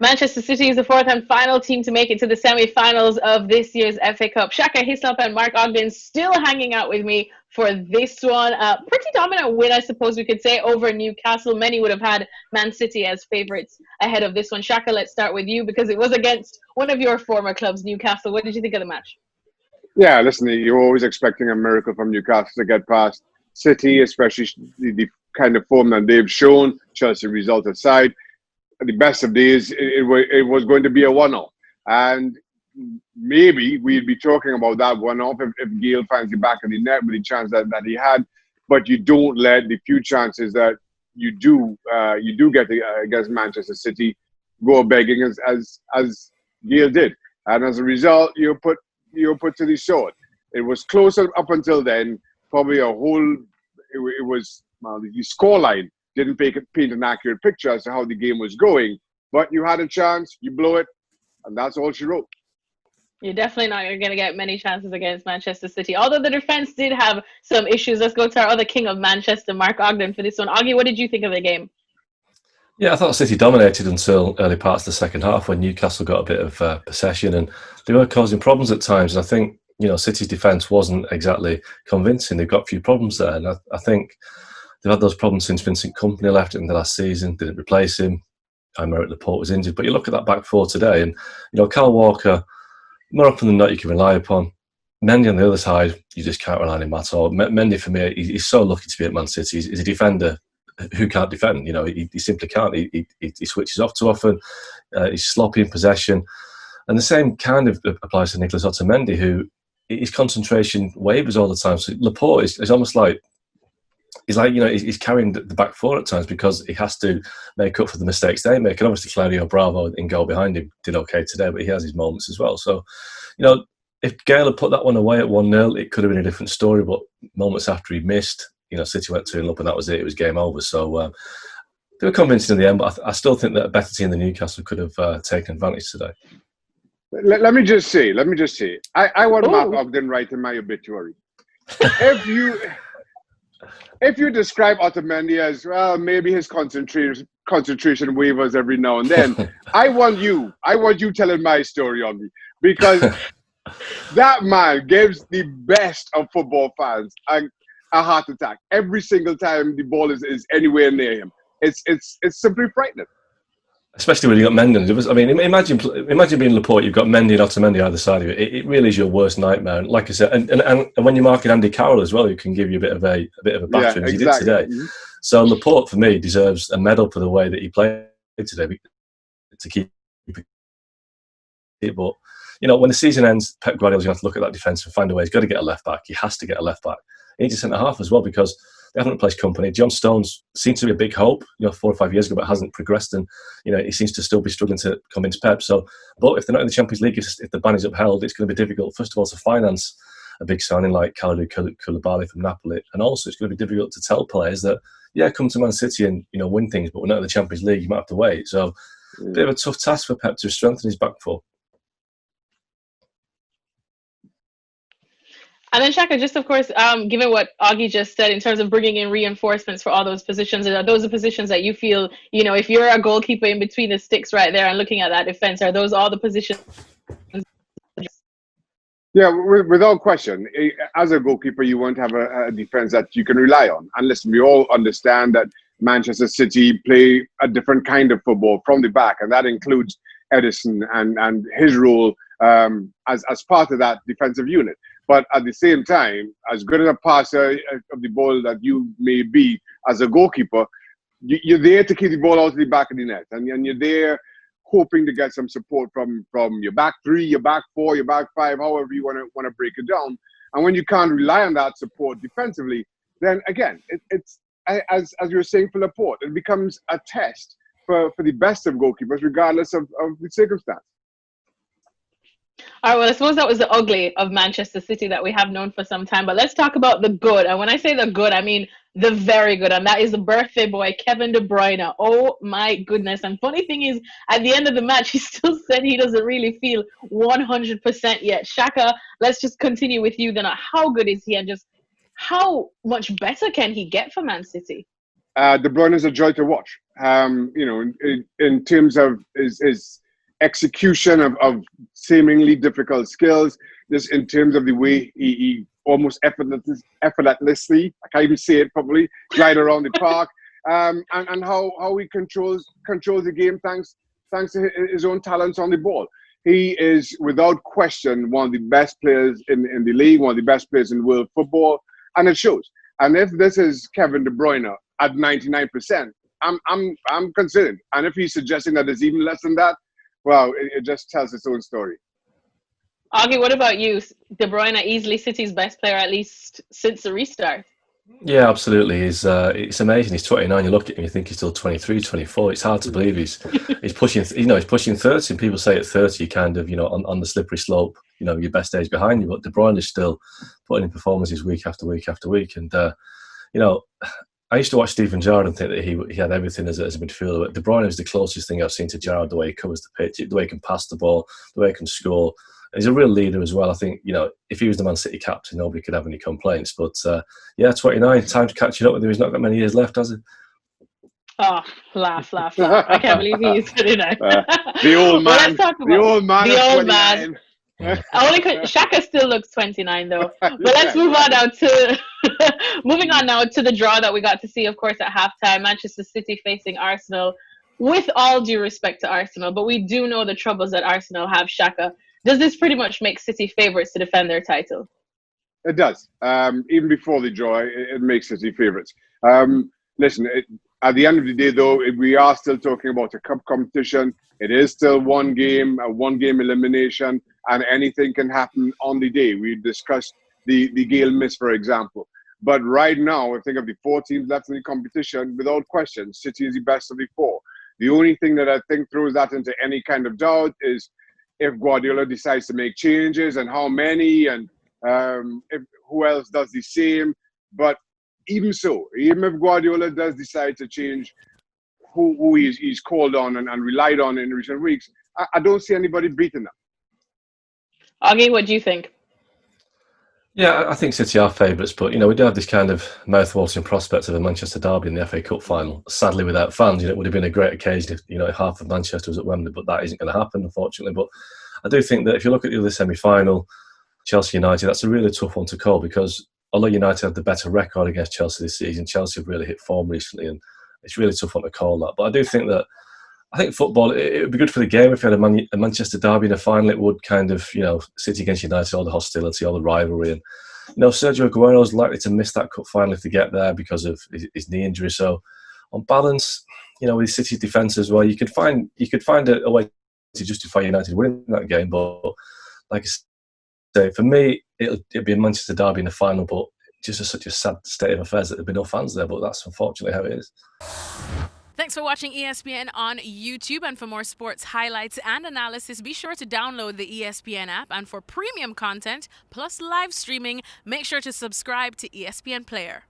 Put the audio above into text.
Manchester City is the fourth and final team to make it to the semi-finals of this year's FA Cup. Shaka Hislop and Mark Ogden still hanging out with me for this one. Pretty dominant win, I suppose we could say, over Newcastle. Many would have had Man City as favourites ahead of this one. Shaka, let's start with you because it was against one of your former clubs, Newcastle. What did you think of the match? Yeah, listen, you're always expecting a miracle from Newcastle to get past City, especially the kind of form that they've shown, Chelsea result aside. At the best of days, it was going to be a one-off. And maybe we'd be talking about that one-off if Gayle finds you back in the net with the chance that he had. But you don't let the few chances that you do get against Manchester City go begging as Gayle did. And as a result, you're put to the sword. It was close up until then. Probably it was the scoreline didn't paint an accurate picture as to how the game was going. But you had a chance, you blow it, and that's all she wrote. You're definitely not going to get many chances against Manchester City. Although the defense did have some issues. Let's go to our other king of Manchester, Mark Ogden, for this one. Oggy, what did you think of the game? Yeah, I thought City dominated until early parts of the second half when Newcastle got a bit of possession and they were causing problems at times. And I think, City's defence wasn't exactly convincing. They've got a few problems there. And I think they've had those problems since Vincent Kompany left in the last season, didn't replace him. Aymeric Laporte was injured. But you look at that back four today and, Kyle Walker, more often than not, you can rely upon. Mendy on the other side, you just can't rely on him at all. Mendy, for me, he's so lucky to be at Man City. He's a defender who can't defend. He simply can't. He switches off too often. He's sloppy in possession. And the same kind of applies to Nicolas Otamendi, who his concentration wavers all the time. So Laporte is almost like, he's carrying the back four at times because he has to make up for the mistakes they make. And obviously Claudio Bravo in goal behind him did okay today, but he has his moments as well. So, if Gayle had put that one away at 1-0, it could have been a different story. But moments after he missed, City went 2-0 up and that was it. It was game over. So they were convincing in the end, but I still think that a better team than Newcastle could have taken advantage today. Let me just say, I want Mark Ogden right in my obituary. If you describe Otamendi as, well, maybe his concentration wavers every now and then, I want you telling my story on me. Because that man gives the best of football fans a heart attack every single time the ball is anywhere near him. It's simply frightening. Especially when you got Mendy. I mean, imagine being Laporte. You've got Mendy and Otamendi either side of it. It really is your worst nightmare. And like I said, and when you're marking Andy Carroll as well, who can give you a bit of a battering as he did today. Mm-hmm. So Laporte for me deserves a medal for the way that he played today to keep it. But when the season ends, Pep Guardiola's going to have to look at that defence and find a way. He's got to get a left back. He has to get a left back. He needs a centre half as well because they haven't replaced Kompany. John Stones seems to be a big hope, 4 or 5 years ago, but hasn't progressed, and he seems to still be struggling to convince Pep. So, but if they're not in the Champions League, if the ban is upheld, it's going to be difficult. First of all, to finance a big signing like Kalidou Koulibaly from Napoli, and also it's going to be difficult to tell players that come to Man City and win things, but we're not in the Champions League. You might have to wait. So, a bit of a tough task for Pep to strengthen his back four. And then Shaka, just of course, given what Oggy just said in terms of bringing in reinforcements for all those positions, are those the positions that you feel, if you're a goalkeeper in between the sticks right there and looking at that defense, are those all the positions? Yeah, without question. As a goalkeeper, you won't have a defense that you can rely on. And listen, we all understand that Manchester City play a different kind of football from the back, and that includes Edison and his role as part of that defensive unit. But at the same time, as good as a passer of the ball that you may be as a goalkeeper, you're there to keep the ball out of the back of the net. And you're there hoping to get some support from your back three, your back four, your back five, however you want to break it down. And when you can't rely on that support defensively, then again, it's as you were saying for Laporte, it becomes a test for the best of goalkeepers, regardless of the circumstance. All right, well, I suppose that was the ugly of Manchester City that we have known for some time. But let's talk about the good. And when I say the good, I mean the very good. And that is the birthday boy, Kevin De Bruyne. Oh, my goodness. And funny thing is, at the end of the match, he still said he doesn't really feel 100% yet. Shaka, let's just continue with you then. How good is he and just how much better can he get for Man City? De Bruyne is a joy to watch. In terms of his execution of seemingly difficult skills, just in terms of the way he almost effortlessly, I can't even say it properly, glide around the park, and how he controls the game thanks to his own talents on the ball. He is, without question, one of the best players in the league, one of the best players in world football, and it shows. And if this is Kevin De Bruyne at 99%, I'm concerned. And if he's suggesting that it's even less than that, well, it just tells its own story. Augie, what about you? De Bruyne, easily City's best player, at least since the restart. Yeah, absolutely. It's amazing. He's 29. You look at him, you think he's still 23, 24. It's hard to believe he's pushing. He's pushing 30. And people say at 30, you kind of, on the slippery slope. Your best days behind you. But De Bruyne is still putting in performances week after week after week. And I used to watch Steven Gerrard and think that he had everything as a midfielder. But De Bruyne is the closest thing I've seen to Gerrard. The way he covers the pitch, the way he can pass the ball, the way he can score. He's a real leader as well. I think, if he was the Man City captain, nobody could have any complaints. But, 29, time to catch up with him. He's not got many years left, has he? Oh, laugh. I can't believe he's 29. The old man. The old man. Only Shaka still looks 29 though. But let's move on now to moving on now to the draw that we got to see, of course, at halftime. Manchester City facing Arsenal. With all due respect to Arsenal, but we do know the troubles that Arsenal have. Shaka, does this pretty much make City favourites to defend their title? It does. Even before the draw, it makes City favourites. Listen, at the end of the day, though, we are still talking about a cup competition. It is still one game elimination, and anything can happen on the day. We discussed the Gayle miss, for example. But right now, I think of the 4 teams left in the competition, without question, City is the best of the 4. The only thing that I think throws that into any kind of doubt is if Guardiola decides to make changes and how many, and who else does the same. But even so, even if Guardiola does decide to change who he's called on and relied on in recent weeks, I don't see anybody beating them. Augie, what do you think? Yeah, I think City are favourites, but we do have this kind of mouth-watering prospect of a Manchester derby in the FA Cup final. Sadly, without fans, it would have been a great occasion if half of Manchester was at Wembley, but that isn't going to happen, unfortunately. But I do think that if you look at the other semi-final, Chelsea United, that's a really tough one to call, because although United have the better record against Chelsea this season, Chelsea have really hit form recently, and it's really tough one to call that. But I do think that football, it would be good for the game if you had a Manchester derby in a final. It would kind of, City against United, all the hostility, all the rivalry. And, Sergio Aguero is likely to miss that cup final if they get there because of his knee injury. So, on balance, with City's defence as well, you could find a way to justify United winning that game. But, like I say, for me, it'd be a Manchester derby in the final, but just such a sad state of affairs that there'd be no fans there. But that's unfortunately how it is. Thanks for watching ESPN on YouTube, and for more sports highlights and analysis, be sure to download the ESPN app, and for premium content plus live streaming, make sure to subscribe to ESPN Player.